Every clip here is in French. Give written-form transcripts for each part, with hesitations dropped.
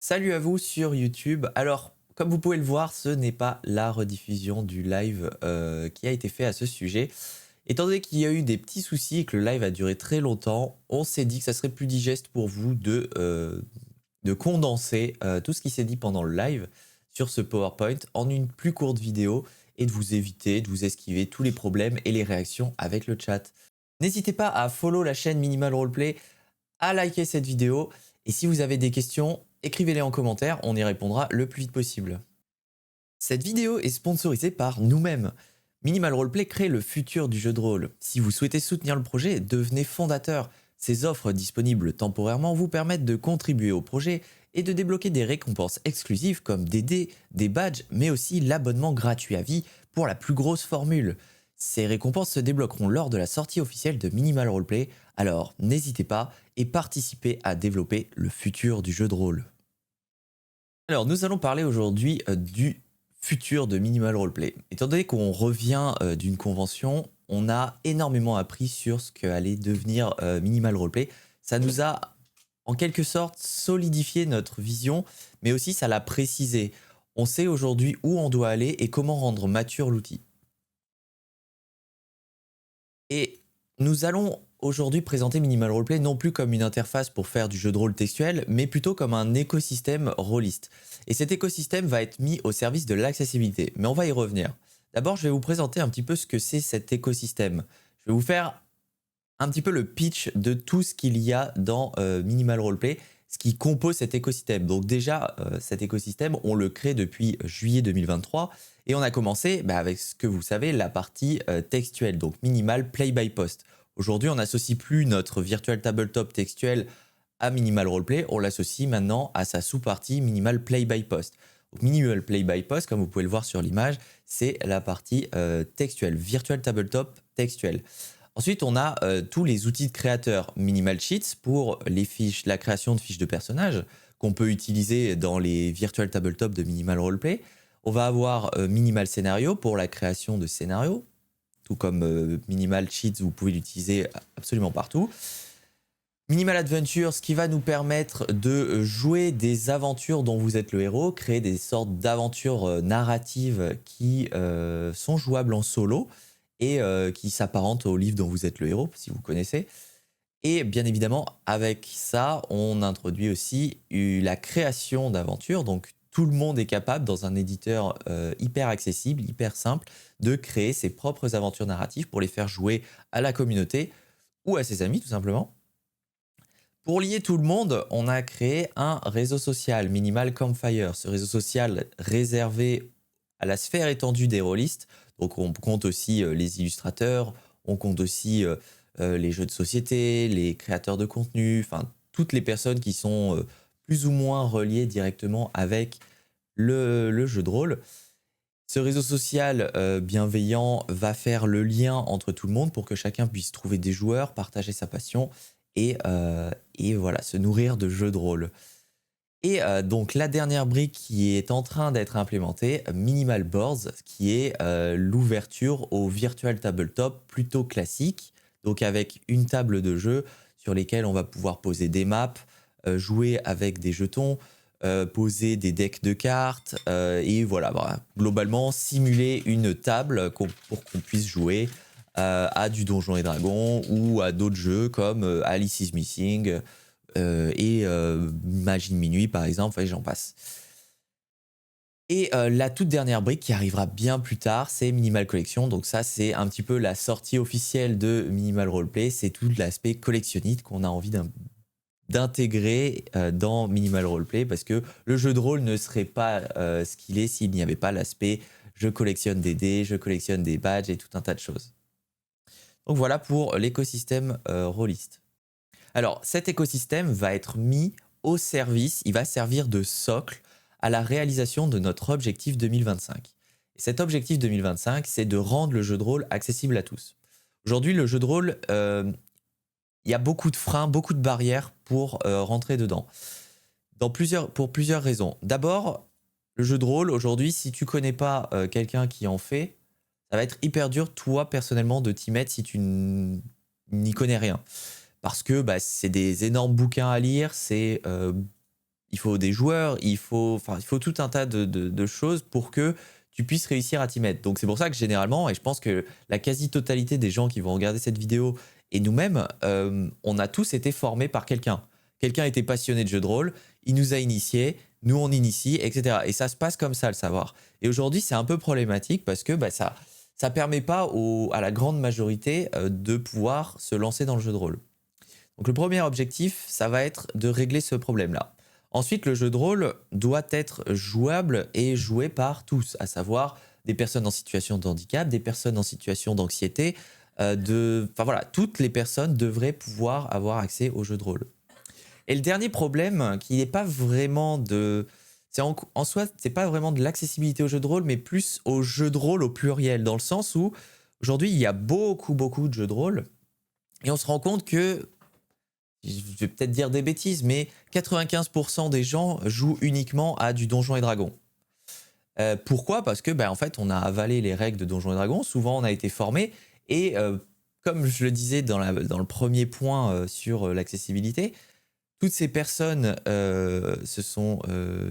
Salut à vous sur YouTube. Alors, comme vous pouvez le voir, ce n'est pas la rediffusion du live qui a été fait à ce sujet. Étant donné qu'il y a eu des petits soucis et que le live a duré très longtemps, on s'est dit que ça serait plus digeste pour vous de condenser tout ce qui s'est dit pendant le live sur ce PowerPoint en une plus courte vidéo et de vous éviter, de vous esquiver tous les problèmes et les réactions avec le chat. N'hésitez pas à follow la chaîne Minimal Roleplay, à liker cette vidéo. Et si vous avez des questions, écrivez-les en commentaire, on y répondra le plus vite possible. Cette vidéo est sponsorisée par nous-mêmes. Minimal Roleplay crée le futur du jeu de rôle. Si vous souhaitez soutenir le projet, devenez fondateur. Ces offres disponibles temporairement vous permettent de contribuer au projet et de débloquer des récompenses exclusives comme des dés, des badges, mais aussi l'abonnement gratuit à vie pour la plus grosse formule. Ces récompenses se débloqueront lors de la sortie officielle de Minimal Roleplay, alors n'hésitez pas et participez à développer le futur du jeu de rôle. Alors nous allons parler aujourd'hui du futur de Minimal Roleplay. Étant donné qu'on revient d'une convention, on a énormément appris sur ce qu'allait devenir Minimal Roleplay. Ça nous a en quelque sorte solidifié notre vision, mais aussi ça l'a précisé. On sait aujourd'hui où on doit aller et comment rendre mature l'outil. Et nous allons aujourd'hui présenter Minimal Roleplay non plus comme une interface pour faire du jeu de rôle textuel, mais plutôt comme un écosystème rôliste. Et cet écosystème va être mis au service de l'accessibilité, mais on va y revenir. D'abord, je vais vous présenter un petit peu ce que c'est cet écosystème. Je vais vous faire un petit peu le pitch de tout ce qu'il y a dans Minimal Roleplay, ce qui compose cet écosystème. Donc déjà, cet écosystème, on le crée depuis juillet 2023 et on a commencé avec ce que vous savez, la partie textuelle, donc Minimal Play by Post. Aujourd'hui, on n'associe plus notre Virtual Tabletop textuel à Minimal Roleplay, on l'associe maintenant à sa sous-partie Minimal Play by Post. Donc, Minimal Play by Post, comme vous pouvez le voir sur l'image, c'est la partie textuelle, Virtual Tabletop textuel. Ensuite, on a tous les outils de créateur Minimal Sheets pour les fiches, la création de fiches de personnages qu'on peut utiliser dans les Virtual Tabletop de Minimal Roleplay. On va avoir Minimal Scénario pour la création de scénarios, tout comme Minimal Sheets, vous pouvez l'utiliser absolument partout. Minimal Adventure, ce qui va nous permettre de jouer des aventures dont vous êtes le héros, créer des sortes d'aventures narratives qui sont jouables en solo et qui s'apparentent au livre dont vous êtes le héros, si vous connaissez. Et bien évidemment, avec ça, on introduit aussi la création d'aventures. Donc, tout le monde est capable, dans un éditeur hyper accessible, hyper simple, de créer ses propres aventures narratives pour les faire jouer à la communauté ou à ses amis, tout simplement. Pour lier tout le monde, on a créé un réseau social, Minimal Campfire. Ce réseau social réservé à la sphère étendue des rôlistes. Donc on compte aussi les illustrateurs, on compte aussi les jeux de société, les créateurs de contenu, enfin toutes les personnes qui sont plus ou moins reliées directement avec le jeu de rôle. Ce réseau social bienveillant va faire le lien entre tout le monde pour que chacun puisse trouver des joueurs, partager sa passion et voilà, se nourrir de jeux de rôle. Et donc la dernière brique qui est en train d'être implémentée, Minimal Boards, qui est l'ouverture au Virtual Tabletop plutôt classique, donc avec une table de jeu sur lesquelles on va pouvoir poser des maps, jouer avec des jetons, poser des decks de cartes et voilà, globalement simuler une table pour qu'on puisse jouer à du Donjons et Dragons ou à d'autres jeux comme Alice is Missing et Magie de Minuit par exemple, enfin, j'en passe. Et la toute dernière brique qui arrivera bien plus tard, c'est Minimal Collection. Donc ça, c'est un petit peu la sortie officielle de Minimal Roleplay. C'est tout l'aspect collectionniste qu'on a envie d'intégrer dans Minimal Roleplay parce que le jeu de rôle ne serait pas ce qu'il est s'il n'y avait pas l'aspect je collectionne des dés, je collectionne des badges et tout un tas de choses. Donc voilà pour l'écosystème rôliste. Alors cet écosystème va être mis au service, il va servir de socle à la réalisation de notre objectif 2025. Et cet objectif 2025, c'est de rendre le jeu de rôle accessible à tous. Aujourd'hui, le jeu de rôle, il y a beaucoup de freins, beaucoup de barrières pour rentrer dedans. Pour plusieurs raisons. D'abord, le jeu de rôle, aujourd'hui, si tu connais pas quelqu'un qui en fait, ça va être hyper dur, toi, personnellement, de t'y mettre si tu n'y connais rien. Parce que c'est des énormes bouquins à lire, c'est il faut des joueurs, il faut tout un tas de choses pour que tu puisses réussir à t'y mettre. Donc c'est pour ça que généralement, et je pense que la quasi-totalité des gens qui vont regarder cette vidéo et nous-mêmes, on a tous été formés par quelqu'un. Quelqu'un était passionné de jeux de rôle, il nous a initiés, nous on initie, etc. Et ça se passe comme ça, le savoir. Et aujourd'hui, c'est un peu problématique parce que bah, ça permet pas à la grande majorité de pouvoir se lancer dans le jeu de rôle. Donc le premier objectif, ça va être de régler ce problème-là. Ensuite, le jeu de rôle doit être jouable et joué par tous, à savoir des personnes en situation de handicap, des personnes en situation d'anxiété, enfin voilà, toutes les personnes devraient pouvoir avoir accès au jeu de rôle. Et le dernier problème, qui n'est pas vraiment de... en soi, c'est pas vraiment de l'accessibilité au jeu de rôle, mais plus au jeu de rôle au pluriel, dans le sens où aujourd'hui, il y a beaucoup, beaucoup de jeux de rôle, et on se rend compte que, je vais peut-être dire des bêtises, mais 95% des gens jouent uniquement à du Donjons et Dragons. Pourquoi? Parce que, en fait, on a avalé les règles de Donjons et Dragons, souvent on a été formé, et comme je le disais dans le premier point sur l'accessibilité, toutes ces personnes se sont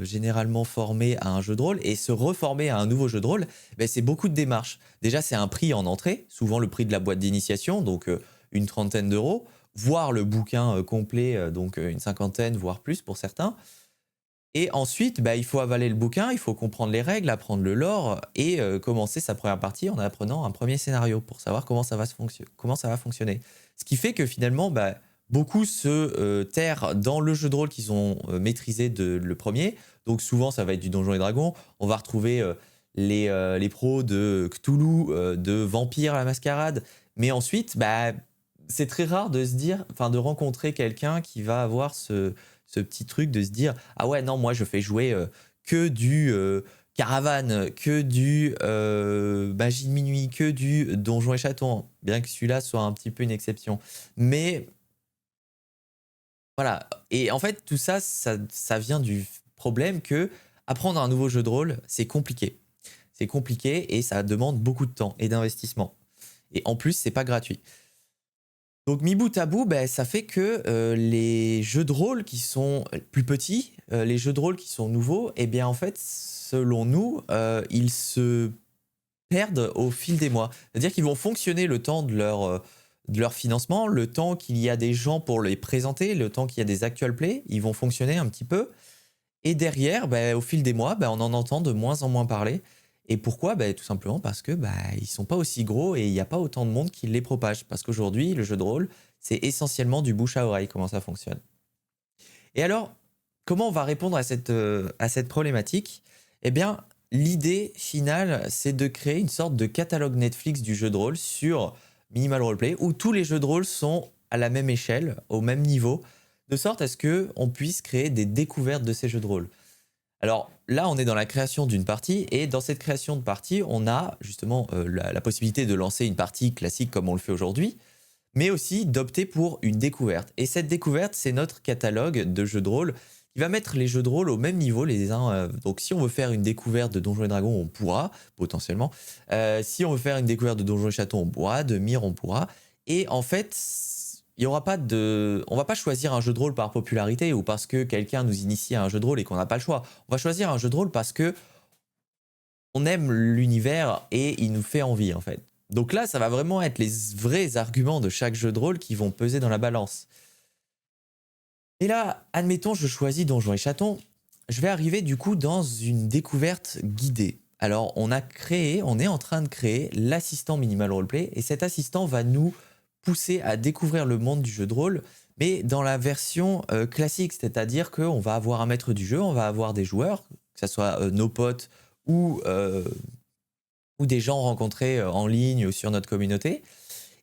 généralement formées à un jeu de rôle et se reformer à un nouveau jeu de rôle, c'est beaucoup de démarches. Déjà, c'est un prix en entrée, souvent le prix de la boîte d'initiation, donc une trentaine d'euros, voire le bouquin complet, donc une cinquantaine, voire plus pour certains. Et ensuite, il faut avaler le bouquin, il faut comprendre les règles, apprendre le lore et commencer sa première partie en apprenant un premier scénario pour savoir comment ça va fonctionner. Ce qui fait que finalement, beaucoup se terrent dans le jeu de rôle qu'ils ont maîtrisé le premier. Donc souvent, ça va être du Donjons et Dragons. On va retrouver les pros de Cthulhu, de Vampire à la Mascarade. Mais ensuite, c'est très rare de se dire, enfin de rencontrer quelqu'un qui va avoir ce petit truc de se dire « Ah ouais, non, moi je fais jouer que du Caravane, que du Magie de minuit, que du Donjons et Chatons », bien que celui-là soit un petit peu une exception. Mais voilà, et en fait tout ça, ça vient du problème que apprendre un nouveau jeu de rôle, c'est compliqué. C'est compliqué et ça demande beaucoup de temps et d'investissement. Et en plus, c'est pas gratuit. Donc mis bout à bout, ça fait que les jeux de rôle qui sont plus petits, les jeux de rôle qui sont nouveaux, en fait, selon nous, ils se perdent au fil des mois. C'est-à-dire qu'ils vont fonctionner le temps de leur financement, le temps qu'il y a des gens pour les présenter, le temps qu'il y a des actual plays, ils vont fonctionner un petit peu. Et derrière, au fil des mois, on en entend de moins en moins parler. Et pourquoi? Tout simplement parce que ils sont pas aussi gros et il n'y a pas autant de monde qui les propage. Parce qu'aujourd'hui, le jeu de rôle, c'est essentiellement du bouche à oreille, comment ça fonctionne. Et alors, comment on va répondre à cette problématique? L'idée finale, c'est de créer une sorte de catalogue Netflix du jeu de rôle sur Minimal Roleplay, où tous les jeux de rôle sont à la même échelle, au même niveau, de sorte à ce qu'on puisse créer des découvertes de ces jeux de rôle. Alors là, on est dans la création d'une partie, et dans cette création de partie, on a justement la possibilité de lancer une partie classique comme on le fait aujourd'hui, mais aussi d'opter pour une découverte. Et cette découverte, c'est notre catalogue de jeux de rôle qui va mettre les jeux de rôle au même niveau les uns. Donc si on veut faire une découverte de Donjons et Dragons, on pourra, potentiellement. Si on veut faire une découverte de Donjons et Chatons, on pourra, de Myr, on pourra. Et en fait, il y aura pas de... On va pas choisir un jeu de rôle par popularité ou parce que quelqu'un nous initie à un jeu de rôle et qu'on n'a pas le choix. On va choisir un jeu de rôle parce que on aime l'univers et il nous fait envie, en fait. Donc là, ça va vraiment être les vrais arguments de chaque jeu de rôle qui vont peser dans la balance. Et là, admettons, je choisis Donjons et Chatons. Je vais arriver du coup dans une découverte guidée. Alors, on est en train de créer l'assistant Minimal Roleplay et cet assistant va nous pousser à découvrir le monde du jeu de rôle, mais dans la version classique, c'est-à-dire qu'on va avoir un maître du jeu, on va avoir des joueurs, que ce soit nos potes ou des gens rencontrés en ligne ou sur notre communauté.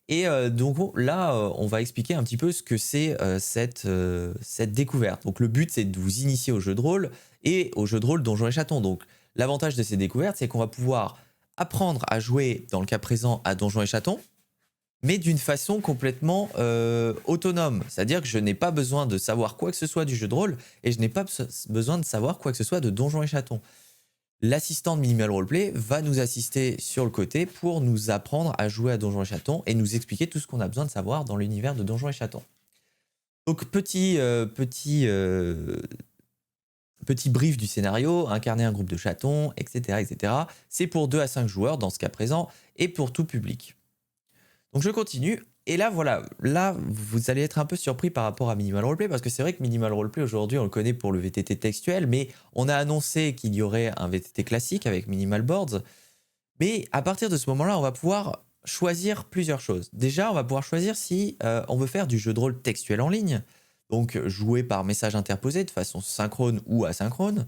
Et donc là, on va expliquer un petit peu ce que c'est cette découverte. Donc le but, c'est de vous initier au jeu de rôle et au jeu de rôle Donjons et Chatons. Donc l'avantage de ces découvertes, c'est qu'on va pouvoir apprendre à jouer, dans le cas présent, à Donjons et Chatons, mais d'une façon complètement autonome. C'est-à-dire que je n'ai pas besoin de savoir quoi que ce soit du jeu de rôle et je n'ai pas besoin de savoir quoi que ce soit de Donjons et Chatons. L'assistant de Minimal Roleplay va nous assister sur le côté pour nous apprendre à jouer à Donjons et Chatons et nous expliquer tout ce qu'on a besoin de savoir dans l'univers de Donjons et Chatons. Donc petit petit brief du scénario, incarner un groupe de chatons, etc. etc. C'est pour 2 à 5 joueurs dans ce cas présent et pour tout public. Donc je continue. Et là, voilà, là, vous allez être un peu surpris par rapport à Minimal Roleplay parce que c'est vrai que Minimal Roleplay, aujourd'hui, on le connaît pour le VTT textuel, mais on a annoncé qu'il y aurait un VTT classique avec Minimal Boards. Mais à partir de ce moment-là, on va pouvoir choisir plusieurs choses. Déjà, on va pouvoir choisir si on veut faire du jeu de rôle textuel en ligne, donc jouer par message interposé de façon synchrone ou asynchrone.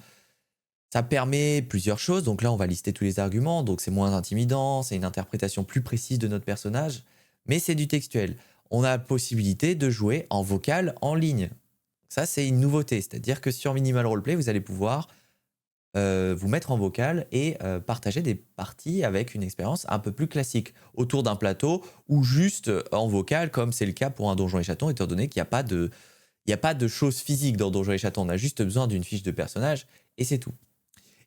Ça permet plusieurs choses, donc là on va lister tous les arguments, donc c'est moins intimidant, c'est une interprétation plus précise de notre personnage, mais c'est du textuel. On a la possibilité de jouer en vocal en ligne. Ça c'est une nouveauté, c'est-à-dire que sur Minimal Roleplay, vous allez pouvoir vous mettre en vocal et partager des parties avec une expérience un peu plus classique, autour d'un plateau ou juste en vocal, comme c'est le cas pour un Donjon et Chaton, étant donné qu'il n'y a pas de, il n'y a pas de choses physiques dans Donjon et Chaton, on a juste besoin d'une fiche de personnage et c'est tout.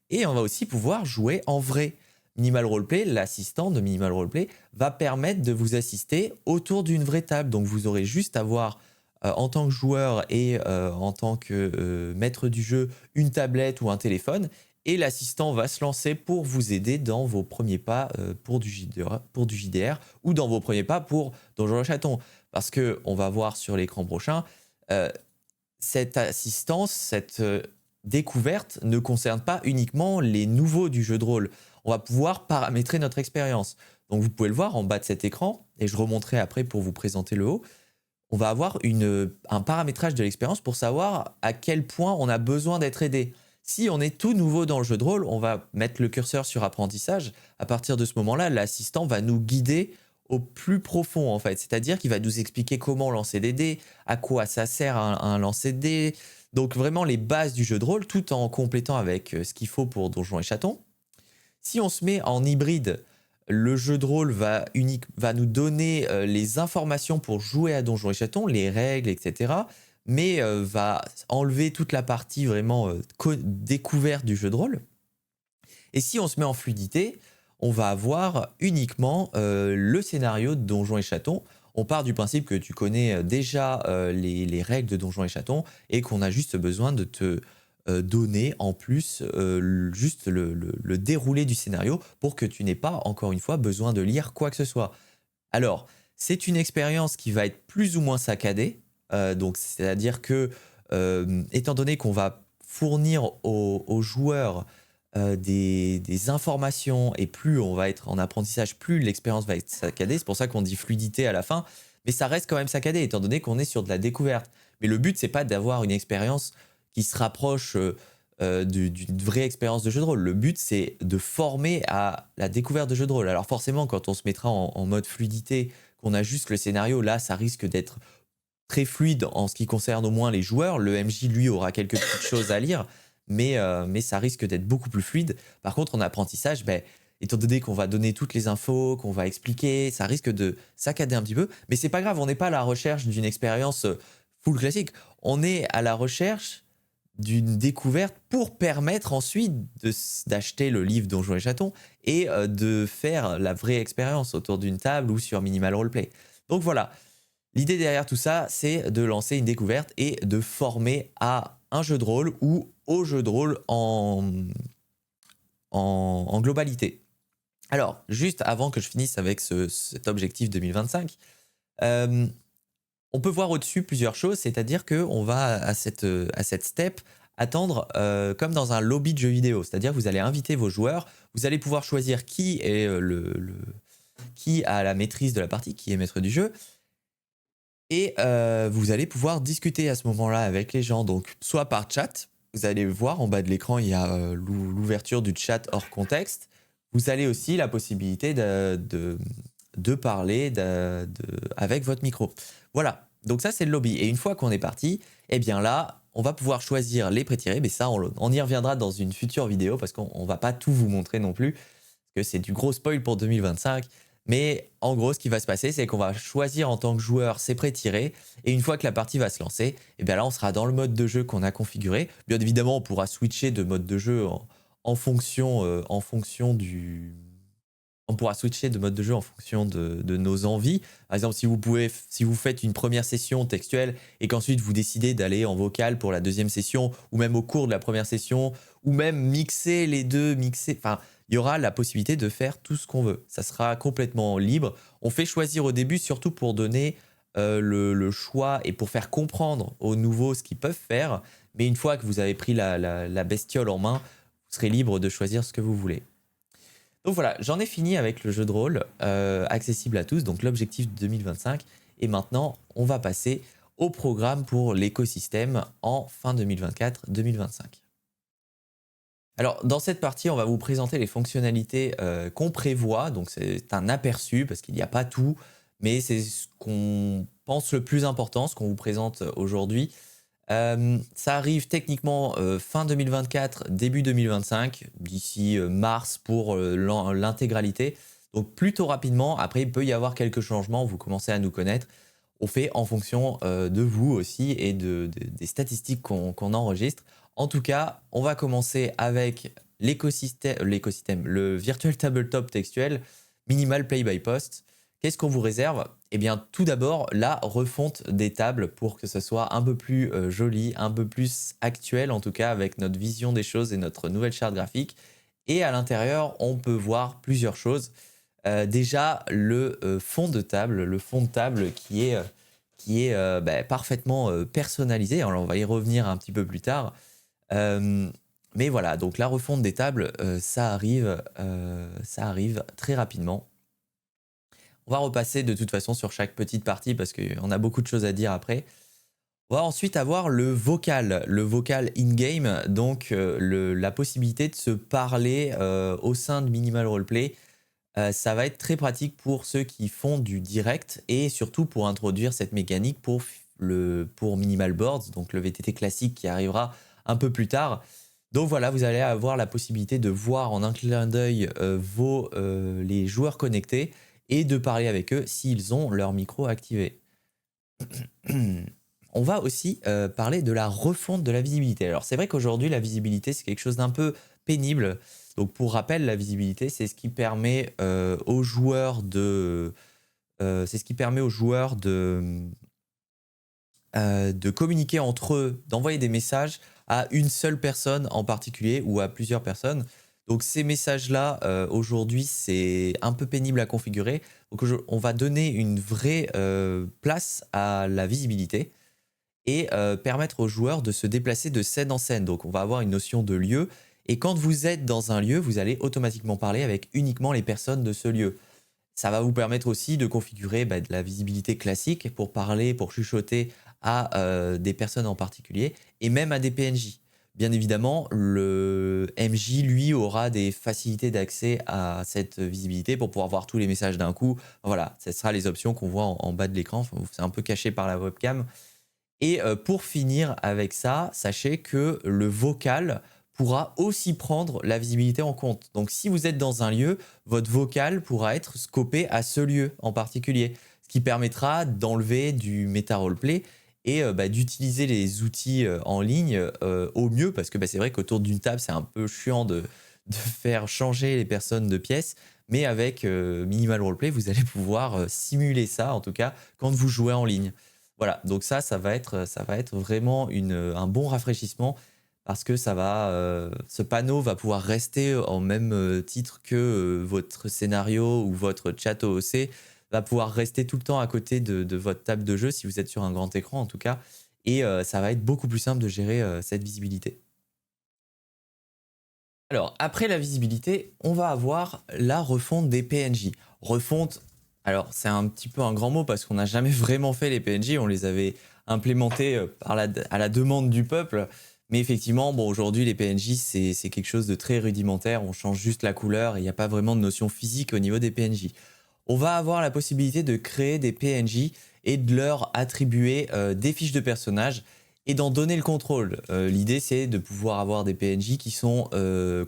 Et on va aussi pouvoir jouer en vrai. Minimal Roleplay, l'assistant de Minimal Roleplay, va permettre de vous assister autour d'une vraie table. Donc vous aurez juste à voir en tant que joueur et en tant que maître du jeu une tablette ou un téléphone. Et l'assistant va se lancer pour vous aider dans vos premiers pas pour du JDR ou dans vos premiers pas pour Donjon et Chaton. Parce qu'on va voir sur l'écran prochain, cette assistance, cette découverte ne concerne pas uniquement les nouveaux du jeu de rôle. On va pouvoir paramétrer notre expérience. Donc vous pouvez le voir en bas de cet écran, et je remonterai après pour vous présenter le haut. On va avoir un paramétrage de l'expérience pour savoir à quel point on a besoin d'être aidé. Si on est tout nouveau dans le jeu de rôle, on va mettre le curseur sur apprentissage. À partir de ce moment-là, l'assistant va nous guider au plus profond en fait. C'est-à-dire qu'il va nous expliquer comment lancer des dés, à quoi ça sert un lancer de dés. Donc vraiment les bases du jeu de rôle, tout en complétant avec ce qu'il faut pour Donjons et Chatons. Si on se met en hybride, le jeu de rôle va nous donner les informations pour jouer à Donjons et Chatons, les règles, etc. Mais va enlever toute la partie vraiment découverte du jeu de rôle. Et si on se met en fluidité, on va avoir uniquement le scénario de Donjons et Chatons. On part du principe que tu connais déjà les règles de Donjons et Chatons et qu'on a juste besoin de te donner en plus juste le déroulé du scénario pour que tu n'aies pas, encore une fois, besoin de lire quoi que ce soit. Alors, c'est une expérience qui va être plus ou moins saccadée. Donc, c'est-à-dire que, étant donné qu'on va fournir aux joueurs des informations et plus on va être en apprentissage, plus l'expérience va être saccadée. C'est pour ça qu'on dit fluidité à la fin, mais ça reste quand même saccadé étant donné qu'on est sur de la découverte. Mais le but, c'est pas d'avoir une expérience qui se rapproche d'une vraie expérience de jeu de rôle. Le but, c'est de former à la découverte de jeu de rôle. Alors forcément, quand on se mettra en mode fluidité, qu'on a juste le scénario, là, ça risque d'être très fluide en ce qui concerne au moins les joueurs. Le MJ, lui, aura quelques petites choses à lire, mais ça risque d'être beaucoup plus fluide. Par contre, en apprentissage, étant donné qu'on va donner toutes les infos, qu'on va expliquer, ça risque de saccader un petit peu. Mais c'est pas grave, on n'est pas à la recherche d'une expérience full classique. On est à la recherche d'une découverte pour permettre ensuite d'acheter le livre Donjons et Chatons et de faire la vraie expérience autour d'une table ou sur Minimal Roleplay. Donc voilà, l'idée derrière tout ça, c'est de lancer une découverte et de former à un jeu de rôle ou au jeu de rôle en globalité. Alors, juste avant que je finisse avec cet objectif 2025, on peut voir au-dessus plusieurs choses, c'est-à-dire qu'on va à cette step attendre comme dans un lobby de jeux vidéo, c'est-à-dire vous allez inviter vos joueurs, vous allez pouvoir choisir qui est qui a la maîtrise de la partie, qui est maître du jeu, et vous allez pouvoir discuter à ce moment-là avec les gens, donc soit par chat, vous allez voir en bas de l'écran, il y a l'ouverture du chat hors contexte, vous avez aussi la possibilité de parler avec votre micro. Voilà, donc ça c'est le lobby. Et une fois qu'on est parti, eh bien là, on va pouvoir choisir les pré-tirés. Mais ça, on y reviendra dans une future vidéo parce qu'on va pas tout vous montrer non plus, parce que c'est du gros spoil pour 2025. Mais en gros, ce qui va se passer, c'est qu'on va choisir en tant que joueur ses pré-tirés. Et une fois que la partie va se lancer, eh bien là, on sera dans le mode de jeu qu'on a configuré. Bien évidemment, on pourra switcher de mode de jeu en fonction On pourra switcher de mode de jeu en fonction de nos envies. Par exemple, si vous faites une première session textuelle et qu'ensuite vous décidez d'aller en vocal pour la deuxième session, ou même au cours de la première session, ou même mixer les deux, enfin, il y aura la possibilité de faire tout ce qu'on veut. Ça sera complètement libre. On fait choisir au début, surtout pour donner le choix et pour faire comprendre aux nouveaux ce qu'ils peuvent faire. Mais une fois que vous avez pris la bestiole en main, vous serez libre de choisir ce que vous voulez. Donc voilà, j'en ai fini avec le jeu de rôle accessible à tous, donc l'objectif de 2025. Et maintenant, on va passer au programme pour l'écosystème en fin 2024-2025. Alors, dans cette partie, on va vous présenter les fonctionnalités qu'on prévoit. Donc, c'est un aperçu parce qu'il n'y a pas tout, mais c'est ce qu'on pense le plus important, ce qu'on vous présente aujourd'hui. Ça arrive techniquement fin 2024, début 2025, d'ici mars pour l'intégralité. Donc plutôt rapidement, après il peut y avoir quelques changements, vous commencez à nous connaître. On fait en fonction de vous aussi et des statistiques qu'on enregistre. En tout cas, on va commencer avec l'écosystème, le Virtual Tabletop textuel, Minimal Play by Post. Qu'est-ce qu'on vous réserve? Eh bien, tout d'abord, la refonte des tables pour que ce soit un peu plus joli, un peu plus actuel, en tout cas avec notre vision des choses et notre nouvelle charte graphique. Et à l'intérieur, on peut voir plusieurs choses. Déjà, le fond de table qui est parfaitement personnalisé. Alors, on va y revenir un petit peu plus tard. Mais voilà, donc la refonte des tables, ça arrive très rapidement. On va repasser de toute façon sur chaque petite partie parce qu'on a beaucoup de choses à dire après. On va ensuite avoir le vocal in-game, donc la possibilité de se parler au sein de Minimal Roleplay. Ça va être très pratique pour ceux qui font du direct et surtout pour introduire cette mécanique pour Minimal Boards, donc le VTT classique qui arrivera un peu plus tard. Donc voilà, vous allez avoir la possibilité de voir en un clin d'œil les joueurs connectés et de parler avec eux s'ils ont leur micro activé. On va aussi parler de la refonte de la visibilité. Alors c'est vrai qu'aujourd'hui la visibilité c'est quelque chose d'un peu pénible. Donc pour rappel, la visibilité c'est ce qui permet aux joueurs de communiquer entre eux, d'envoyer des messages à une seule personne en particulier ou à plusieurs personnes. Donc ces messages-là, aujourd'hui, c'est un peu pénible à configurer. Donc on va donner une vraie place à la visibilité et permettre aux joueurs de se déplacer de scène en scène. Donc on va avoir une notion de lieu. Et quand vous êtes dans un lieu, vous allez automatiquement parler avec uniquement les personnes de ce lieu. Ça va vous permettre aussi de configurer de la visibilité classique pour parler, pour chuchoter à des personnes en particulier et même à des PNJ. Bien évidemment, le MJ, lui, aura des facilités d'accès à cette visibilité pour pouvoir voir tous les messages d'un coup. Voilà, ce sera les options qu'on voit en bas de l'écran. Enfin, c'est un peu caché par la webcam. Et pour finir avec ça, sachez que le vocal pourra aussi prendre la visibilité en compte. Donc si vous êtes dans un lieu, votre vocal pourra être scopé à ce lieu en particulier, ce qui permettra d'enlever du méta roleplay et d'utiliser les outils en ligne au mieux, parce que c'est vrai qu'autour d'une table, c'est un peu chiant de faire changer les personnes de pièces, mais avec Minimal Roleplay, vous allez pouvoir simuler ça, en tout cas, quand vous jouez en ligne. Voilà, donc ça va être vraiment un bon rafraîchissement parce que ce panneau va pouvoir rester en même titre que votre scénario ou votre chat OOC va pouvoir rester tout le temps à côté de votre table de jeu si vous êtes sur un grand écran en tout cas. Et ça va être beaucoup plus simple de gérer cette visibilité. Alors, après la visibilité, on va avoir la refonte des PNJ. Refonte, alors c'est un petit peu un grand mot parce qu'on n'a jamais vraiment fait les PNJ, on les avait implémentés à la demande du peuple. Mais effectivement, aujourd'hui les PNJ c'est quelque chose de très rudimentaire, on change juste la couleur et il n'y a pas vraiment de notion physique au niveau des PNJ. On va avoir la possibilité de créer des PNJ et de leur attribuer des fiches de personnages et d'en donner le contrôle. L'idée, c'est de pouvoir avoir des PNJ qui sont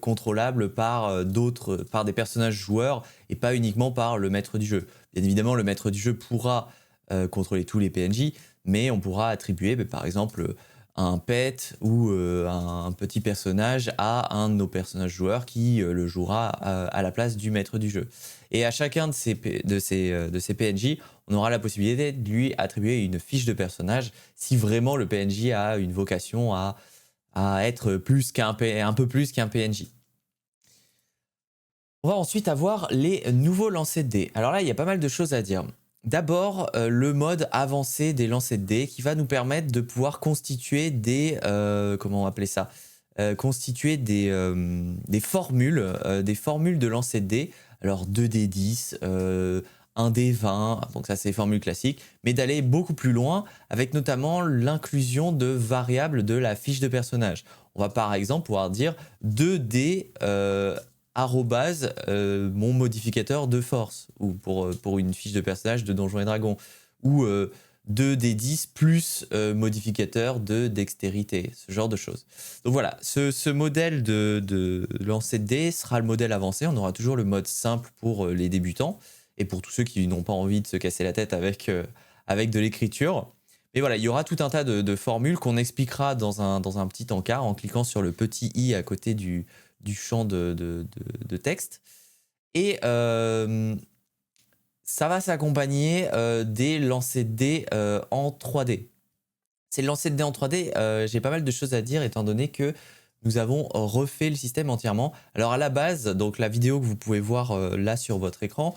contrôlables par des personnages joueurs et pas uniquement par le maître du jeu. Bien évidemment, le maître du jeu pourra contrôler tous les PNJ, mais on pourra attribuer, par exemple, un pet ou un petit personnage à un de nos personnages joueurs qui le jouera à la place du maître du jeu. Et à chacun de ces PNJ, on aura la possibilité de lui attribuer une fiche de personnage si vraiment le PNJ a une vocation à être un peu plus qu'un PNJ. On va ensuite avoir les nouveaux lancers de dés. Alors là, il y a pas mal de choses à dire. D'abord, le mode avancé des lancers de dés qui va nous permettre de pouvoir constituer comment on va appeler ça, constituer des formules de lancer de dés. Alors 2d10, 1d20, donc ça c'est les formules classiques, mais d'aller beaucoup plus loin avec notamment l'inclusion de variables de la fiche de personnage. On va par exemple pouvoir dire 2d arrobase mon modificateur de force, ou pour une fiche de personnage de Donjons et Dragons, ou 2d10 plus modificateur de dextérité, ce genre de choses. Donc voilà, ce modèle de lancer de dés sera le modèle avancé. On aura toujours le mode simple pour les débutants, et pour tous ceux qui n'ont pas envie de se casser la tête avec de l'écriture. Mais voilà, il y aura tout un tas de formules qu'on expliquera dans un petit encart en cliquant sur le petit i à côté du champ de texte. Et ça va s'accompagner des lancers de dés en 3D. Ces lancers de dés en 3D, j'ai pas mal de choses à dire étant donné que nous avons refait le système entièrement. Alors à la base, donc la vidéo que vous pouvez voir là sur votre écran,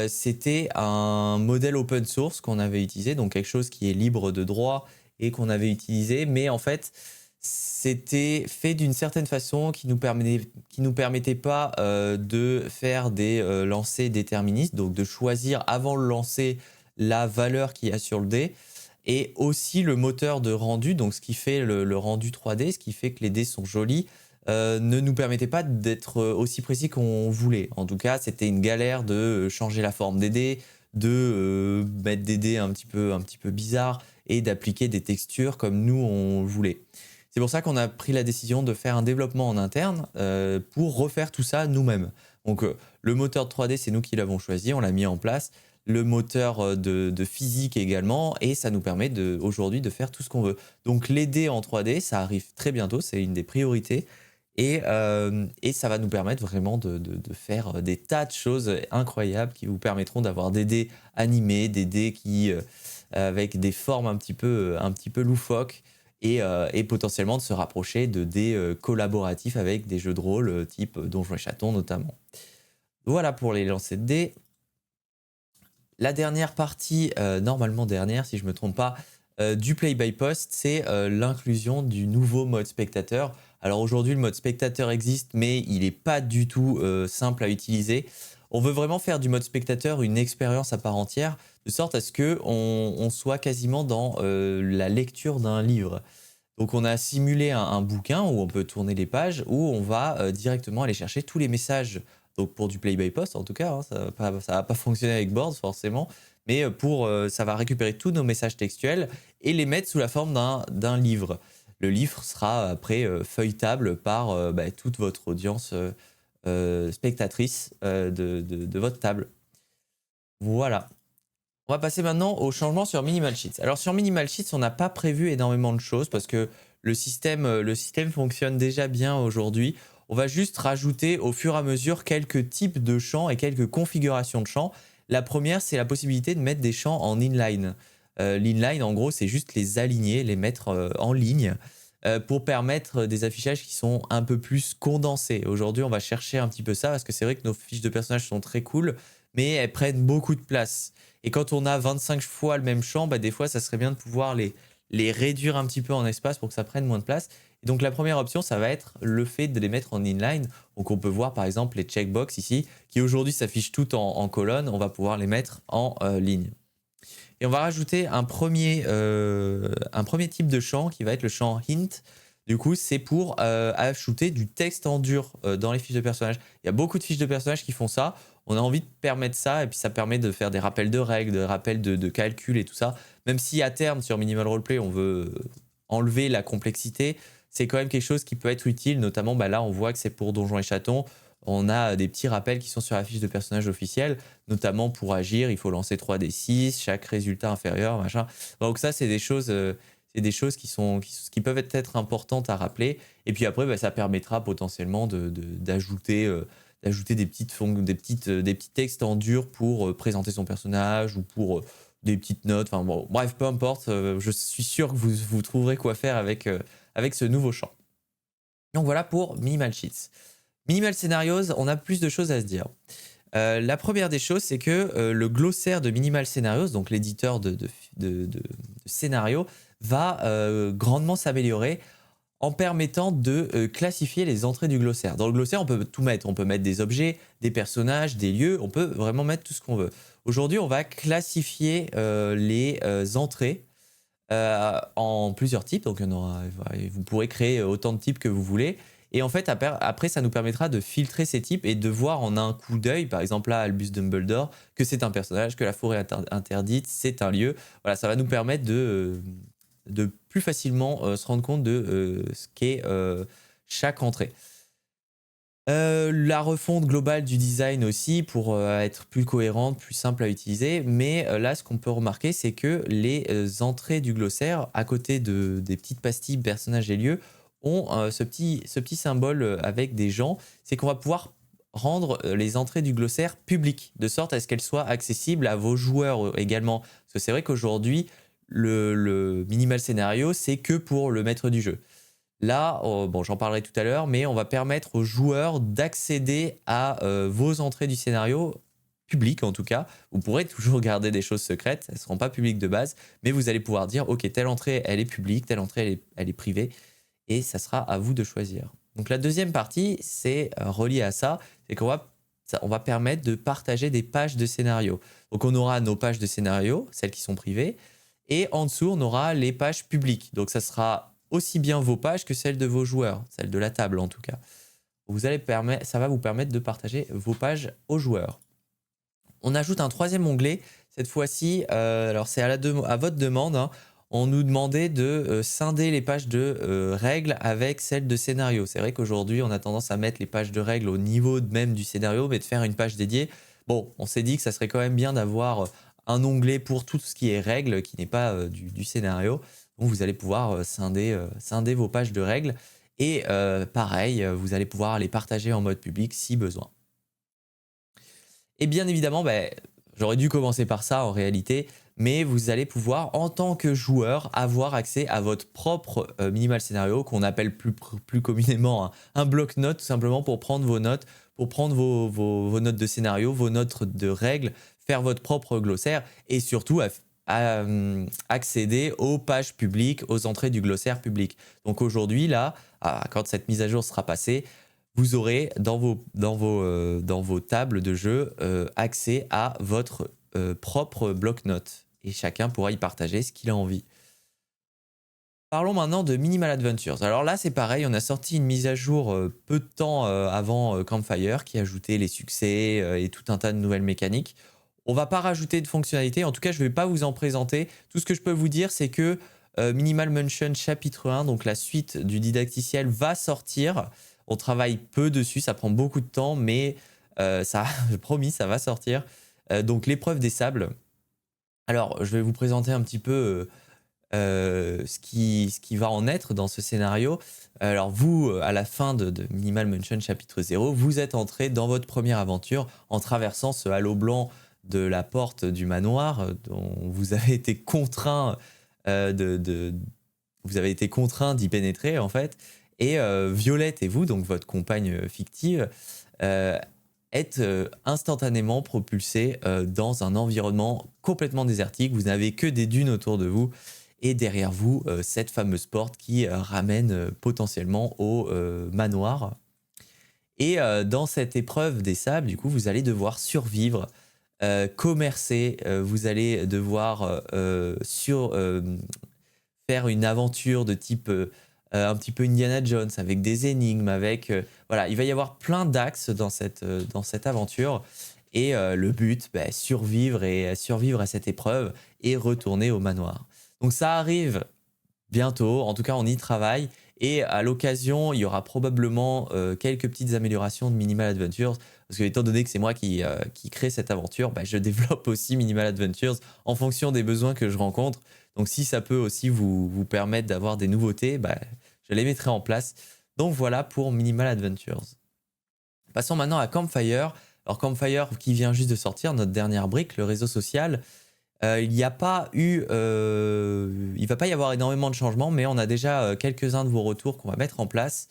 c'était un modèle open source qu'on avait utilisé, donc quelque chose qui est libre de droit et qu'on avait utilisé, mais en fait c'était fait d'une certaine façon qui nous permettait pas de faire des lancers déterministes, donc de choisir avant le lancer la valeur qu'il y a sur le dé, et aussi le moteur de rendu, donc ce qui fait le rendu 3D, ce qui fait que les dés sont jolis, ne nous permettait pas d'être aussi précis qu'on voulait. En tout cas, c'était une galère de changer la forme des dés, de mettre des dés un petit peu bizarres et d'appliquer des textures comme nous on voulait. C'est pour ça qu'on a pris la décision de faire un développement en interne pour refaire tout ça nous-mêmes. Donc le moteur de 3D, c'est nous qui l'avons choisi, on l'a mis en place. Le moteur de physique également, et ça nous permet aujourd'hui de faire tout ce qu'on veut. Donc les dés en 3D, ça arrive très bientôt, c'est une des priorités. Et ça va nous permettre vraiment de faire des tas de choses incroyables qui vous permettront d'avoir des dés animés, des dés avec des formes un petit peu loufoques, et potentiellement de se rapprocher de dés collaboratifs avec des jeux de rôle type Donjons et Chatons notamment. Voilà pour les lancers de dés. La dernière partie, normalement dernière si je ne me trompe pas, du play by post, c'est l'inclusion du nouveau mode spectateur. Alors aujourd'hui le mode spectateur existe, mais il n'est pas du tout simple à utiliser. On veut vraiment faire du mode spectateur une expérience à part entière, de sorte à ce qu'on soit quasiment dans la lecture d'un livre. Donc on a simulé un bouquin où on peut tourner les pages, où on va directement aller chercher tous les messages. Donc pour du play by post en tout cas, hein, ça va pas fonctionner avec Boards forcément, mais ça va récupérer tous nos messages textuels et les mettre sous la forme d'un livre. Le livre sera après feuilletable par toute votre audience spectatrice de votre table. Voilà. On va passer maintenant au changement sur Minimal Sheets. Alors sur Minimal Sheets, on n'a pas prévu énormément de choses parce que le système fonctionne déjà bien aujourd'hui. On va juste rajouter au fur et à mesure quelques types de champs et quelques configurations de champs. La première, c'est la possibilité de mettre des champs en inline. L'inline, en gros, c'est juste les aligner, les mettre en ligne pour permettre des affichages qui sont un peu plus condensés. Aujourd'hui, on va chercher un petit peu ça parce que c'est vrai que nos fiches de personnages sont très cool, mais elles prennent beaucoup de place. Et quand on a 25 fois le même champ, des fois, ça serait bien de pouvoir les réduire un petit peu en espace pour que ça prenne moins de place. Et donc la première option, ça va être le fait de les mettre en inline. Donc on peut voir par exemple les checkbox ici, qui aujourd'hui s'affichent toutes en colonne. On va pouvoir les mettre en ligne. Et on va rajouter un premier type de champ qui va être le champ hint. Du coup, c'est pour ajouter du texte en dur dans les fiches de personnages. Il y a beaucoup de fiches de personnages qui font ça. On a envie de permettre ça, et puis ça permet de faire des rappels de règles, des rappels de calcul et tout ça. Même si à terme, sur Minimal Roleplay, on veut enlever la complexité, c'est quand même quelque chose qui peut être utile. Notamment, là, on voit que c'est pour Donjons et Chatons. On a des petits rappels qui sont sur la fiche de personnage officielle, notamment pour agir, il faut lancer 3d6, chaque résultat inférieur, machin. Donc ça, c'est des choses C'est des choses qui peuvent être importantes à rappeler. Et puis après, bah, ça permettra potentiellement d'ajouter des petits textes en dur pour présenter son personnage ou pour des petites notes. Enfin bon, bref, peu importe. Je suis sûr que vous trouverez quoi faire avec ce nouveau champ. Donc voilà pour Minimal Sheets. Minimal Scenarios, on a plus de choses à se dire. La première des choses, c'est que le glossaire de Minimal Scenarios, donc l'éditeur de scénarios, va grandement s'améliorer en permettant de classifier les entrées du glossaire. Dans le glossaire, on peut tout mettre. On peut mettre des objets, des personnages, des lieux. On peut vraiment mettre tout ce qu'on veut. Aujourd'hui, on va classifier les entrées en plusieurs types. Donc, vous pourrez créer autant de types que vous voulez. Et en fait, après, ça nous permettra de filtrer ces types et de voir en un coup d'œil, par exemple là, Albus Dumbledore, que c'est un personnage, que la forêt interdite, c'est un lieu. Voilà, ça va nous permettre de plus facilement se rendre compte de ce qu'est chaque entrée. La refonte globale du design aussi pour être plus cohérente, plus simple à utiliser. Mais là, ce qu'on peut remarquer, c'est que les entrées du glossaire, à côté des petites pastilles personnages et lieux, ont ce petit symbole avec des gens. C'est qu'on va pouvoir rendre les entrées du glossaire publiques, de sorte à ce qu'elles soient accessibles à vos joueurs également. Parce que c'est vrai qu'aujourd'hui, le minimal scénario, c'est que pour le maître du jeu. Là, bon, j'en parlerai tout à l'heure, mais on va permettre aux joueurs d'accéder à vos entrées du scénario, publiques en tout cas. Vous pourrez toujours garder des choses secrètes, elles ne seront pas publiques de base, mais vous allez pouvoir dire, ok, telle entrée, elle est publique, telle entrée, elle est privée, et ça sera à vous de choisir. Donc la deuxième partie, c'est relié à ça, c'est qu'on va permettre de partager des pages de scénario. Donc on aura nos pages de scénario, celles qui sont privées, et en dessous, on aura les pages publiques. Donc ça sera aussi bien vos pages que celles de vos joueurs, celles de la table en tout cas. Ça va vous permettre de partager vos pages aux joueurs. On ajoute un troisième onglet, cette fois-ci, alors c'est à votre demande, hein. On nous demandait de scinder les pages de règles avec celles de scénario. C'est vrai qu'aujourd'hui, on a tendance à mettre les pages de règles au niveau même du scénario, mais de faire une page dédiée. Bon, on s'est dit que ça serait quand même bien d'avoir un onglet pour tout ce qui est règles, qui n'est pas du scénario. Donc vous allez pouvoir scinder vos pages de règles. Et pareil, vous allez pouvoir les partager en mode public si besoin. Et bien évidemment, j'aurais dû commencer par ça en réalité, mais vous allez pouvoir, en tant que joueur, avoir accès à votre propre minimal scénario, qu'on appelle plus communément un bloc-notes, tout simplement pour prendre vos notes, pour prendre vos notes de scénario, vos notes de règles, faire votre propre glossaire et surtout accéder aux pages publiques, aux entrées du glossaire public. Donc aujourd'hui, là, quand cette mise à jour sera passée, vous aurez dans vos tables de jeu accès à votre propre bloc-notes et chacun pourra y partager ce qu'il a envie. Parlons maintenant de Minimal Adventures. Alors là, c'est pareil, on a sorti une mise à jour peu de temps avant Campfire qui ajoutait les succès et tout un tas de nouvelles mécaniques. On va pas rajouter de fonctionnalités, en tout cas, je ne vais pas vous en présenter. Tout ce que je peux vous dire, c'est que Minimal Mansion chapitre 1, donc la suite du didacticiel, va sortir. On travaille peu dessus, ça prend beaucoup de temps, mais ça, promis, ça va sortir. Donc l'épreuve des sables. Alors, je vais vous présenter un petit peu ce qui va en être dans ce scénario. Alors vous, à la fin de Minimal Mansion chapitre 0, vous êtes entré dans votre première aventure en traversant ce halo blanc de la porte du manoir dont vous avez été contraint d'y pénétrer en fait. Et Violette et vous, donc votre compagne fictive, êtes instantanément propulsés dans un environnement complètement désertique. Vous n'avez que des dunes autour de vous et derrière vous, cette fameuse porte qui ramène potentiellement au manoir. Et dans cette épreuve des sables, du coup, vous allez devoir survivre, commercer, vous allez devoir faire une aventure de type un petit peu Indiana Jones, avec des énigmes, voilà, il va y avoir plein d'axes dans cette aventure. Et le but, survivre à cette épreuve et retourner au manoir. Donc ça arrive bientôt, en tout cas on y travaille. Et à l'occasion, il y aura probablement quelques petites améliorations de Minimal Adventures. Parce que étant donné que c'est moi qui crée cette aventure, je développe aussi Minimal Adventures en fonction des besoins que je rencontre. Donc si ça peut aussi vous permettre d'avoir des nouveautés, bah, je les mettrai en place. Donc voilà pour Minimal Adventures. Passons maintenant à Campfire. Alors Campfire qui vient juste de sortir, notre dernière brique, le réseau social. Il n'y a pas eu, il va pas y avoir énormément de changements, mais on a déjà quelques-uns de vos retours qu'on va mettre en place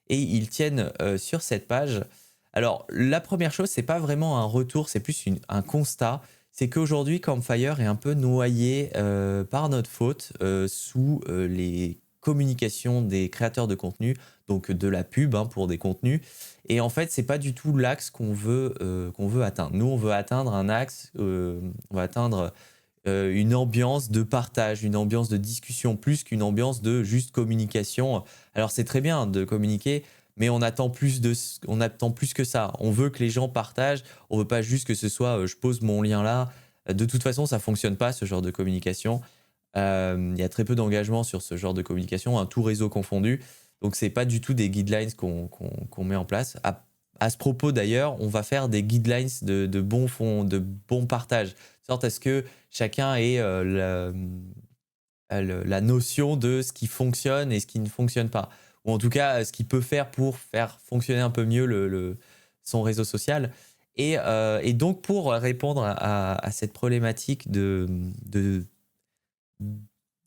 et ils tiennent sur cette page. Alors la première chose, c'est pas vraiment un retour, c'est plus un constat. C'est qu'aujourd'hui Campfire est un peu noyé par notre faute sous les communications des créateurs de contenu, donc de la pub hein, pour des contenus. Et en fait, c'est pas du tout l'axe qu'on veut atteindre. Nous, on veut atteindre un axe, on va atteindre une ambiance de partage, une ambiance de discussion, plus qu'une ambiance de juste communication. Alors c'est très bien de communiquer, mais on attend plus que ça. On veut que les gens partagent, on veut pas juste que ce soit je pose mon lien là. De toute façon, ça fonctionne pas ce genre de communication. Il y a très peu d'engagement sur ce genre de communication, tout réseau confondu. Donc c'est pas du tout des guidelines qu'on met en place. À ce propos d'ailleurs, on va faire des guidelines de bons partages, de sorte à ce que chacun ait la notion de ce qui fonctionne et ce qui ne fonctionne pas. Ou en tout cas, ce qu'il peut faire pour faire fonctionner un peu mieux son réseau social. Et donc, pour répondre à cette problématique de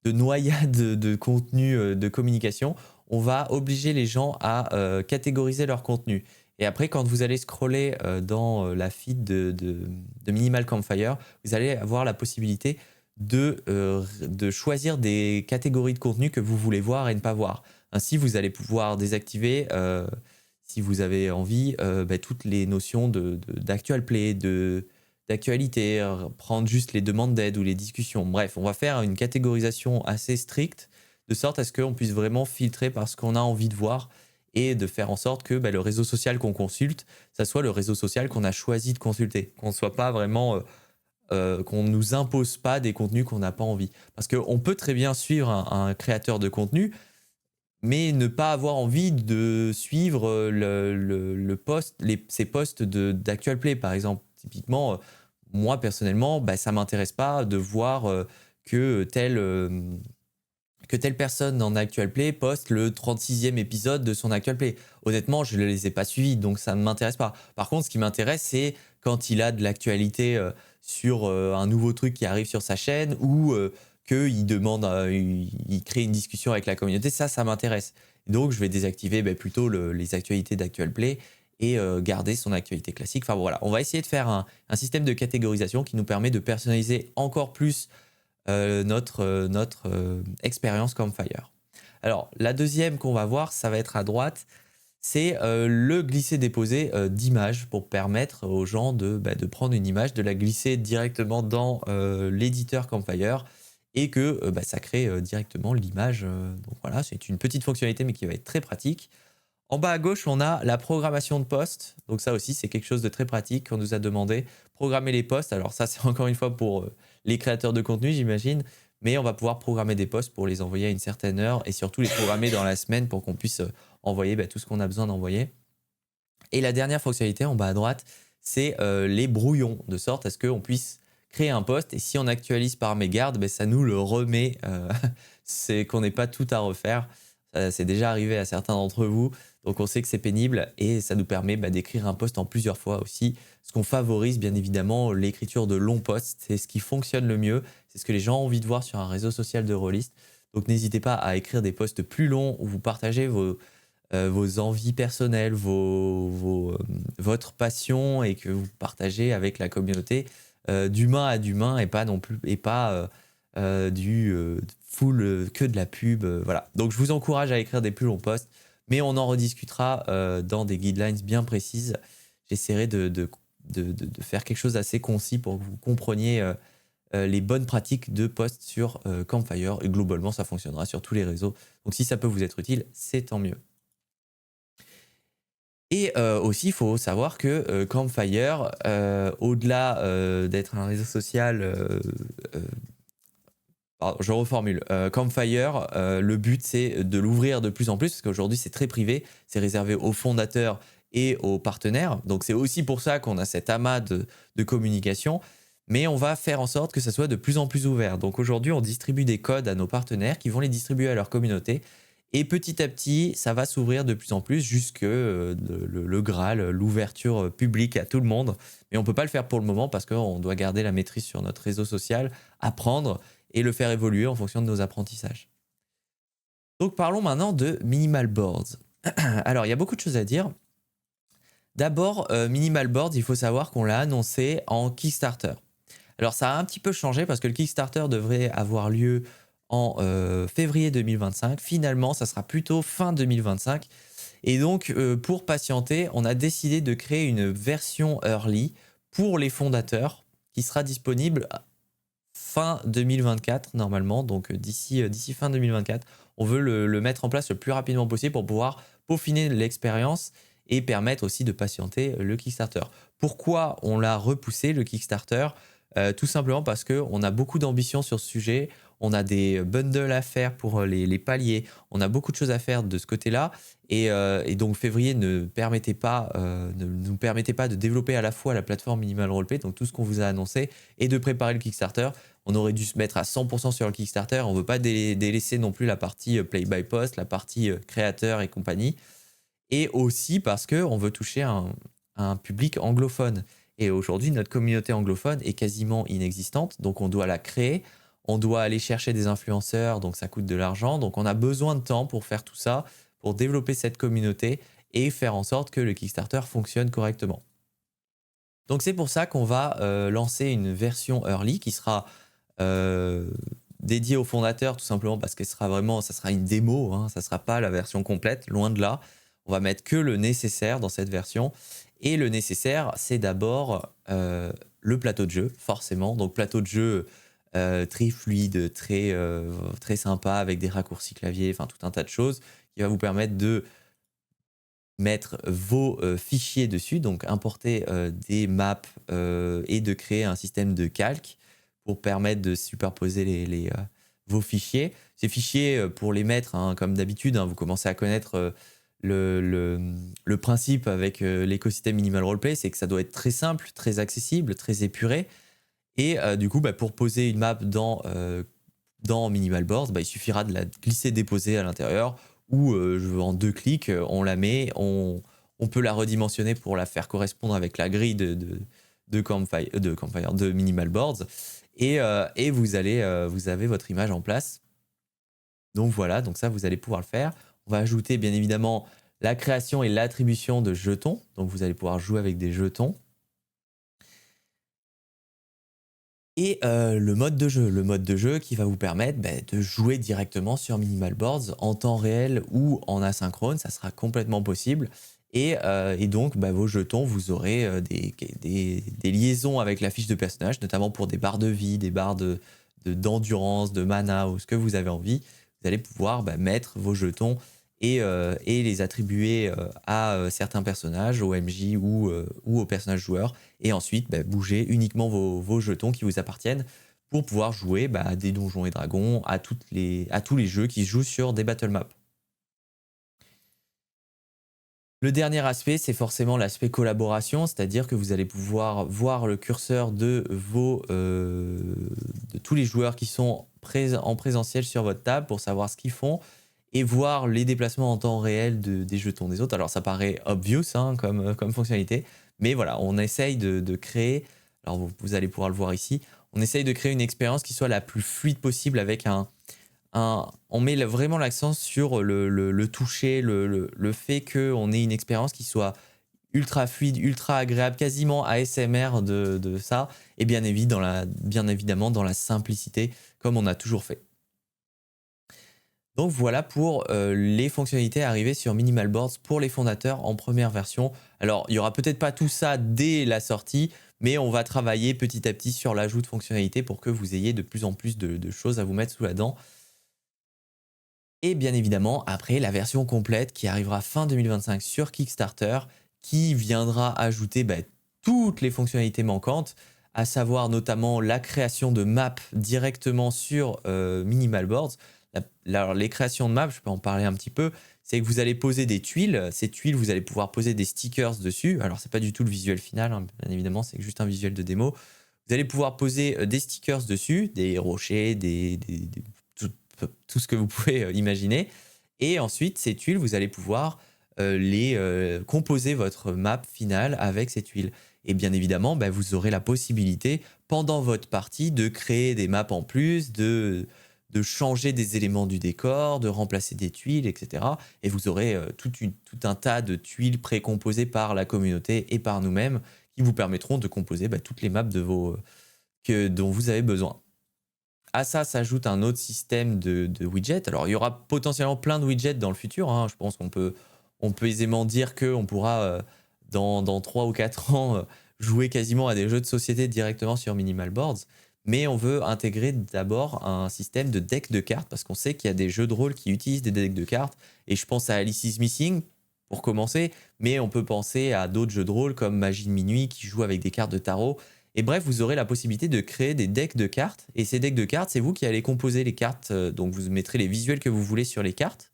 noyade de contenu de communication, on va obliger les gens à catégoriser leur contenu. Et après, quand vous allez scroller dans la feed de Minimal Campfire, vous allez avoir la possibilité de choisir des catégories de contenu que vous voulez voir et ne pas voir. Ainsi, vous allez pouvoir désactiver, si vous avez envie, toutes les notions d'actual play, d'actualité, prendre juste les demandes d'aide ou les discussions. Bref, on va faire une catégorisation assez stricte, de sorte à ce qu'on puisse vraiment filtrer par ce qu'on a envie de voir et de faire en sorte que le réseau social qu'on consulte, ça soit le réseau social qu'on a choisi de consulter, qu'on soit pas vraiment... qu'on ne nous impose pas des contenus qu'on n'a pas envie. Parce qu'on peut très bien suivre un créateur de contenu, mais ne pas avoir envie de suivre ses posts d'Actual Play, par exemple. Typiquement, moi, personnellement, ça ne m'intéresse pas de voir que telle personne dans Actual Play poste le 36e épisode de son Actual Play. Honnêtement, je ne les ai pas suivis, donc ça ne m'intéresse pas. Par contre, ce qui m'intéresse, c'est quand il a de l'actualité sur un nouveau truc qui arrive sur sa chaîne ou qu'il demande, il crée une discussion avec la communauté, ça m'intéresse. Donc, je vais désactiver plutôt les actualités d'Actual Play et garder son actualité classique. Enfin voilà, on va essayer de faire un système de catégorisation qui nous permet de personnaliser encore plus notre expérience Campfire. Alors, la deuxième qu'on va voir, ça va être à droite, c'est le glisser-déposer d'images pour permettre aux gens de prendre une image, de la glisser directement dans l'éditeur Campfire et que ça crée directement l'image. Donc voilà, c'est une petite fonctionnalité mais qui va être très pratique. En bas à gauche, on a la programmation de posts. Donc ça aussi, c'est quelque chose de très pratique qu'on nous a demandé. Programmer les posts. Alors ça, c'est encore une fois pour les créateurs de contenu, j'imagine. Mais on va pouvoir programmer des posts pour les envoyer à une certaine heure et surtout les programmer dans la semaine pour qu'on puisse envoyer tout ce qu'on a besoin d'envoyer. Et la dernière fonctionnalité en bas à droite, c'est les brouillons, de sorte à ce qu'on puisse créer un post et si on actualise par mégarde, ça nous le remet. C'est qu'on n'ait pas tout à refaire. C'est déjà arrivé à certains d'entre vous. Donc on sait que c'est pénible et ça nous permet d'écrire un post en plusieurs fois aussi. Ce qu'on favorise bien évidemment l'écriture de longs posts, c'est ce qui fonctionne le mieux, c'est ce que les gens ont envie de voir sur un réseau social de rôlistes. Donc n'hésitez pas à écrire des posts plus longs où vous partagez vos envies personnelles, votre passion et que vous partagez avec la communauté d'humain à d'humain et pas non plus du full que de la pub. Voilà. Donc je vous encourage à écrire des plus longs posts. Mais on en rediscutera dans des guidelines bien précises. J'essaierai de faire quelque chose d'assez concis pour que vous compreniez les bonnes pratiques de post sur Campfire. Et globalement, ça fonctionnera sur tous les réseaux. Donc si ça peut vous être utile, c'est tant mieux. Et aussi, il faut savoir que Campfire, au-delà d'être un réseau social... Alors, je reformule. Campfire, le but, c'est de l'ouvrir de plus en plus, parce qu'aujourd'hui, c'est très privé. C'est réservé aux fondateurs et aux partenaires. Donc, c'est aussi pour ça qu'on a cet amas de communication. mais on va faire en sorte que ça soit de plus en plus ouvert. Donc aujourd'hui, on distribue des codes à nos partenaires qui vont les distribuer à leur communauté. Et petit à petit, ça va s'ouvrir de plus en plus jusque le Graal, l'ouverture publique à tout le monde. Mais on ne peut pas le faire pour le moment parce qu'on doit garder la maîtrise sur notre réseau social, apprendre et le faire évoluer en fonction de nos apprentissages. Donc parlons maintenant de Minimal Boards. Alors il y a beaucoup de choses à dire. D'abord, Minimal Boards, il faut savoir qu'on l'a annoncé en Kickstarter. Alors ça a un petit peu changé parce que le Kickstarter devrait avoir lieu en février 2025. Finalement, ça sera plutôt fin 2025. Et donc, pour patienter, on a décidé de créer une version early pour les fondateurs qui sera disponible fin 2024 normalement. Donc d'ici fin 2024, on veut le mettre en place le plus rapidement possible pour pouvoir peaufiner l'expérience et permettre aussi de patienter le Kickstarter. Pourquoi on l'a repoussé, le Kickstarter ? Tout simplement parce qu'on a beaucoup d'ambition sur ce sujet, on a des bundles à faire pour les paliers, on a beaucoup de choses à faire de ce côté-là, et donc février ne nous permettait pas de développer à la fois la plateforme Minimal Roleplay, donc tout ce qu'on vous a annoncé, et de préparer le Kickstarter. On aurait dû se mettre à 100% sur le Kickstarter, on ne veut pas délaisser non plus la partie Play by Post, la partie créateur et compagnie, et aussi parce qu'on veut toucher un public anglophone. Et aujourd'hui, notre communauté anglophone est quasiment inexistante, donc on doit la créer, on doit aller chercher des influenceurs, donc ça coûte de l'argent, donc on a besoin de temps pour faire tout ça, pour développer cette communauté et faire en sorte que le Kickstarter fonctionne correctement. Donc c'est pour ça qu'on va lancer une version early qui sera dédiée aux fondateurs, tout simplement parce que ça sera une démo, hein, ça ne sera pas la version complète, loin de là. On va mettre que le nécessaire dans cette version. Et le nécessaire, c'est d'abord le plateau de jeu, forcément. Donc plateau de jeu très fluide, très sympa, avec des raccourcis clavier, enfin tout un tas de choses qui va vous permettre de mettre vos fichiers dessus, donc importer des maps et de créer un système de calque pour permettre de superposer vos fichiers. Ces fichiers, pour les mettre, hein, comme d'habitude, hein, vous commencez à connaître le principe avec l'écosystème Minimal Roleplay, c'est que ça doit être très simple, très accessible, très épuré. Et du coup, pour poser une map dans Minimal Boards, il suffira de la glisser-déposer à l'intérieur ou en 2 clics, on la met, on peut la redimensionner pour la faire correspondre avec la grille de Minimal Boards. Et vous avez votre image en place. Donc voilà, donc ça, vous allez pouvoir le faire. On va ajouter bien évidemment la création et l'attribution de jetons. Donc vous allez pouvoir jouer avec des jetons. Et le mode de jeu qui va vous permettre de jouer directement sur Minimal Boards en temps réel ou en asynchrone, ça sera complètement possible. Et donc vos jetons, vous aurez des liaisons avec la fiche de personnage, notamment pour des barres de vie, des barres d'endurance, de mana ou ce que vous avez envie. Vous allez pouvoir mettre vos jetons et les attribuer à certains personnages, au MJ ou aux personnages joueurs, et ensuite bouger uniquement vos jetons qui vous appartiennent pour pouvoir jouer à des Donjons et Dragons, à tous les jeux qui se jouent sur des battle maps. Le dernier aspect, c'est forcément l'aspect collaboration, c'est-à-dire que vous allez pouvoir voir le curseur de tous les joueurs qui sont en présentiel sur votre table pour savoir ce qu'ils font et voir les déplacements en temps réel des jetons des autres. Alors ça paraît obvious comme fonctionnalité, mais voilà, on essaye de créer, alors vous allez pouvoir le voir ici, on essaye de créer une expérience qui soit la plus fluide possible avec on met vraiment l'accent sur le toucher, le fait qu'on ait une expérience qui soit ultra fluide, ultra agréable, quasiment ASMR de ça, et bien évidemment dans la simplicité, comme on a toujours fait. Donc voilà pour les fonctionnalités arrivées sur Minimal Boards pour les fondateurs en première version. Alors il n'y aura peut-être pas tout ça dès la sortie, mais on va travailler petit à petit sur l'ajout de fonctionnalités pour que vous ayez de plus en plus de choses à vous mettre sous la dent. Et bien évidemment, après, la version complète qui arrivera fin 2025 sur Kickstarter, qui viendra ajouter toutes les fonctionnalités manquantes, à savoir notamment la création de maps directement sur Minimal Boards. Alors, les créations de maps, je peux en parler un petit peu, c'est que vous allez poser des tuiles. Ces tuiles, vous allez pouvoir poser des stickers dessus. Alors, c'est pas du tout le visuel final, hein, bien évidemment, c'est juste un visuel de démo. Vous allez pouvoir poser des stickers dessus, des rochers, tout ce que vous pouvez imaginer. Et ensuite, ces tuiles, vous allez pouvoir composer votre map finale avec ces tuiles. Et bien évidemment, bah, vous aurez la possibilité, pendant votre partie, de créer des maps en plus, de changer des éléments du décor, de remplacer des tuiles, etc. Et vous aurez tout un tas de tuiles précomposées par la communauté et par nous-mêmes qui vous permettront de composer toutes les maps dont vous avez besoin. À ça s'ajoute un autre système de widgets. Alors, il y aura potentiellement plein de widgets dans le futur. Hein. Je pense qu'on peut aisément dire qu'on pourra, dans 3 ou 4 ans, jouer quasiment à des jeux de société directement sur Minimal Boards. Mais on veut intégrer d'abord un système de deck de cartes, parce qu'on sait qu'il y a des jeux de rôle qui utilisent des decks de cartes. Et je pense à Alice is Missing, pour commencer. Mais on peut penser à d'autres jeux de rôle, comme Magie de Minuit, qui joue avec des cartes de tarot. Et bref, vous aurez la possibilité de créer des decks de cartes. Et ces decks de cartes, c'est vous qui allez composer les cartes. Donc vous mettrez les visuels que vous voulez sur les cartes.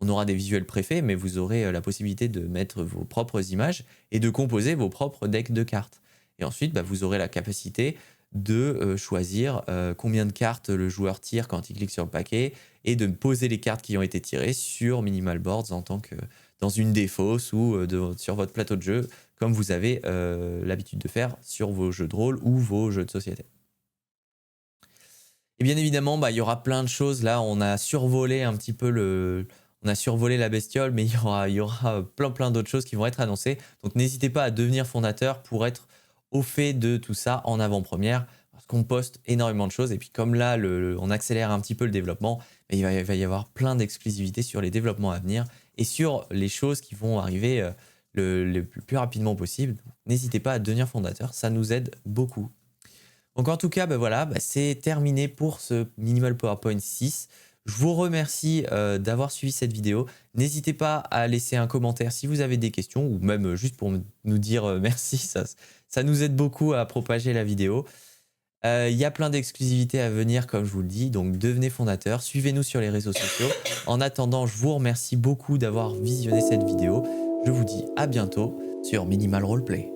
On aura des visuels préfaits, mais vous aurez la possibilité de mettre vos propres images et de composer vos propres decks de cartes. Et ensuite, vous aurez la capacité de choisir combien de cartes le joueur tire quand il clique sur le paquet et de poser les cartes qui ont été tirées sur Minimal Boards en tant que dans une des fosses ou sur votre plateau de jeu, comme vous avez l'habitude de faire sur vos jeux de rôle ou vos jeux de société. Et bien évidemment, il y aura plein de choses. Là, on a survolé un petit peu on a survolé la bestiole, mais il y aura plein d'autres choses qui vont être annoncées. Donc n'hésitez pas à devenir fondateur pour être au fait de tout ça en avant-première, parce qu'on poste énormément de choses. Et puis comme là, on accélère un petit peu le développement, mais il va y avoir plein d'exclusivités sur les développements à venir et sur les choses qui vont arriver le plus rapidement possible. N'hésitez pas à devenir fondateur, ça nous aide beaucoup. Donc en tout cas, voilà, c'est terminé pour ce Minimal PowerPoint 6. Je vous remercie d'avoir suivi cette vidéo. N'hésitez pas à laisser un commentaire si vous avez des questions ou même juste pour nous dire merci. Ça nous aide beaucoup à propager la vidéo. Il y a plein d'exclusivités à venir, comme je vous le dis. Donc devenez fondateur, suivez-nous sur les réseaux sociaux. En attendant, je vous remercie beaucoup d'avoir visionné cette vidéo. Je vous dis à bientôt sur Minimal Roleplay.